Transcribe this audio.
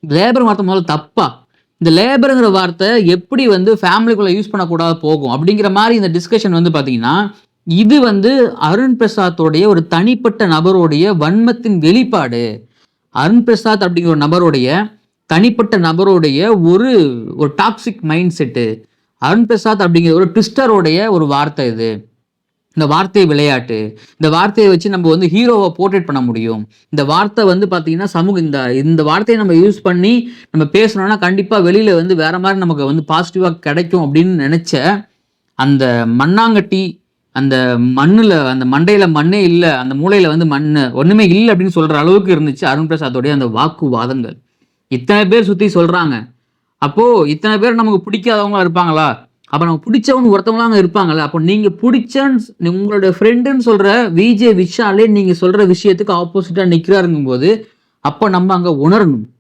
Labour வார்த்தை முதல்ல தப்பா? இந்த லேபருங்கிற வார்த்தை எப்படி வந்து ஃபேமிலிக்குள்ள யூஸ் பண்ணக்கூடாது போகும் அப்படிங்கிற மாதிரி இந்த டிஸ்கஷன் வந்து பார்த்தீங்கன்னா, இது வந்து அருண் பிரசாத்தோடைய ஒரு தனிப்பட்ட நபருடைய வன்மத்தின் வெளிப்பாடு. அருண் பிரசாத் அப்படிங்கிற ஒரு நபருடைய தனிப்பட்ட நபருடைய ஒரு ஒரு toxic mind set. Arun Prasad அப்படிங்கிற ஒரு ட்விஸ்டருடைய ஒரு வார்த்தை இது. இந்த வார்த்தை விளையாட்டு. இந்த வார்த்தையை வச்சு நம்ம வந்து ஹீரோவை போர்ட்ரேட் பண்ண முடியும். இந்த வார்த்தை வந்து பார்த்தீங்கன்னா, இந்த வார்த்தையை நம்ம யூஸ் பண்ணி நம்ம பேசணும்னா கண்டிப்பா வெளியில வந்து வேற மாதிரி நமக்கு வந்து பாசிட்டிவா கிடைக்கும் அப்படின்னு நினைச்ச அந்த மண்ணாங்கட்டி, அந்த மண்ணுல அந்த மண்டையில மண்ணே இல்ல, அந்த மூளையில வந்து மண்ணு ஒண்ணுமே இல்ல அப்படின்னு சொல்ற அளவுக்கு இருந்துச்சு அருண் பிரசாத்தோடைய அந்த வாக்குவாதங்கள். இத்தனை பேர் சுத்தி சொல்றாங்க. அப்போ இத்தனை பேர் நமக்கு பிடிக்காதவங்களா இருப்பாங்களா? அப்ப நமக்கு பிடிச்சவங்க ஒருத்தவங்களாங்க இருப்பாங்கல்ல. அப்போ நீங்க உங்களுடைய ஃப்ரெண்டுன்னு சொல்ற விஜே விஷாலே நீங்க சொல்ற விஷயத்துக்கு ஆப்போசிட்டா நிக்கிறாருங்கும்போது, அப்ப நம்ம அங்க உணரணும்.